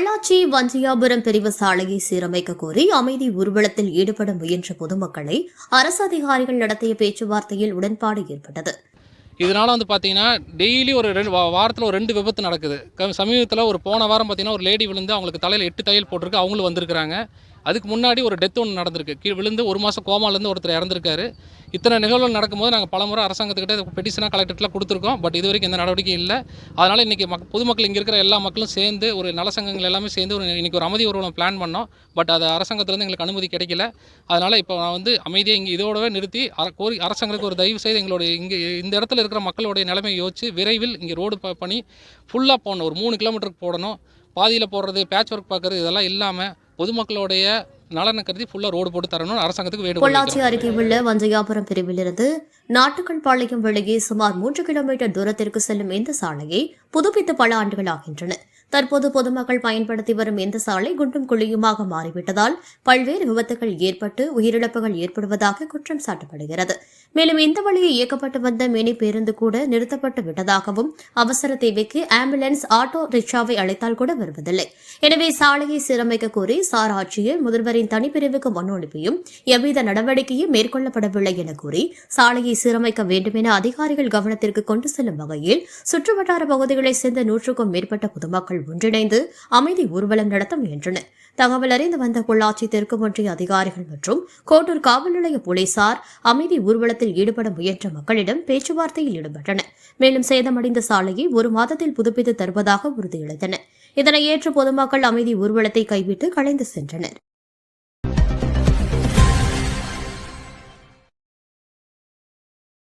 பொள்ளாச்சி வஞ்சியாபுரம் பிரிவு சாலையை சீரமைக்க கோரி அமைதி ஊர்வலத்தில் ஈடுபட முயன்ற பொதுமக்களை அரசு அதிகாரிகள் நடத்திய பேச்சுவார்த்தையில் உடன்பாடு ஏற்பட்டது. இதனால் பார்த்தீங்கன்னா டெய்லி ஒரு வாரத்தில் ஒரு 2 விபத்து நடக்குது. சமீபத்தில் போன வாரம் பார்த்தீங்கன்னா ஒரு லேடி விழுந்து அவங்களுக்கு தலையில் 8 தையல் போட்டிருக்கு. அவங்களும் வந்திருக்கிறாங்க. அதுக்கு முன்னாடி ஒரு டெத் ஒன்று நடந்திருக்கு. கீழே விழுந்து 1 மாதம் கோமாலேருந்து ஒருத்தர் இறந்துருக்காரு. இத்தனை நிகழ்வுகள் நடக்கும்போது நாங்கள் பலமுறை அரசாங்கத்துக்கிட்ட பெட்டிஷனாக கலெக்டர்லாம் கொடுத்துருக்கோம். பட் இது வரைக்கும் எந்த நடவடிக்கையும் இல்லை. அதனால் இன்றைக்கி பொதுமக்கள் இங்கே இருக்கிற எல்லா மக்களும் சேர்ந்து ஒரு நலசங்கங்கள் எல்லாமே சேர்ந்து இன்றைக்கி ஒரு அமைதி ஊர்வலம் பிளான் பண்ணோம். பட் அது அரசாங்கத்திலேருந்து எங்களுக்கு அனுமதி கிடைக்கல. அதனால் இப்போ நான் அமைதியை இங்கே இதோடவே நிறுத்தி கோரி அரசாங்கத்துக்கு ஒரு தயவு செய்து எங்களுடைய இந்த இடத்துல இருக்கிற மக்களுடைய நிலைமையை யோசிச்சு விரைவில் இங்கே ரோடு பணி ஃபுல்லாக போடணும். ஒரு 3 கிலோமீட்டருக்கு போடணும். பாதியில் போடுறது, பேட்ச் ஒர்க் பார்க்குறது இதெல்லாம் இல்லாமல் பொதுமக்களுடைய நலனை கருதி ஃபுல்லாக ரோடு போட்டு தரணும்னு அரசாங்கத்துக்கு வேண்டுகோள். பொள்ளாச்சி அருகே உள்ள வஞ்சையாபுரம் பிரிவிலிருந்து நாட்டுக்கல் பாளையம் வெளியே சுமார் 3 கிலோமீட்டர் தூரத்திற்கு செல்லும் இந்த சாலையை புதுப்பித்து பல ஆண்டுகள் ஆகின்றன. தற்போது பொதுமக்கள் பயன்படுத்தி வரும் இந்த சாலை குண்டும் குழியுமாக மாறிவிட்டதால் பல்வேறு விபத்துகள் ஏற்பட்டு உயிரிழப்புகள் ஏற்படுவதாக குற்றம் சாட்டப்படுகிறது. மேலும் இந்த வழியை இயக்கப்பட்டு வந்த மினி பேருந்து கூட நிறுத்தப்பட்டு விட்டதாகவும், அவசர தேவைக்கு ஆம்புலன்ஸ், ஆட்டோ ரிக்ஷாவை அழைத்தால் கூட வருவதில்லை. எனவே சாலையை சீரமைக்க கோரி சார் ஆட்சியில் முதல்வரின் தனிப்பிரிவுக்கு மனு அனுப்பியும் எவ்வித நடவடிக்கையும் மேற்கொள்ளப்படவில்லை என கூறி சாலையை சீரமைக்க வேண்டும் என அதிகாரிகள் கவனத்திற்கு கொண்டு செல்லும் வகையில் சுற்றுவட்டார பகுதிகளைச் சேர்ந்த 100க்கும் மேற்பட்ட பொதுமக்கள் ஒன்றிணைந்து அமைதி ஊர்வலம் நடத்த முயன்றனர். தகவல் அறிந்து வந்த பொள்ளாச்சி தெற்கு ஒன்றிய அதிகாரிகள் மற்றும் கோட்டூர் காவல் நிலைய போலீசார் அமைதி ஊர்வலத்தில் ஈடுபட முயன்ற மக்களிடம் பேச்சுவார்த்தையில் ஈடுபட்டனர். மேலும் சேதமடைந்த சாலையை 1 மாதத்தில் புதுப்பித்து தருவதாக உறுதியளித்தனர். இதனை ஏற்று பொதுமக்கள் அமைதி ஊர்வலத்தை கைவிட்டு கலைந்து சென்றனர்.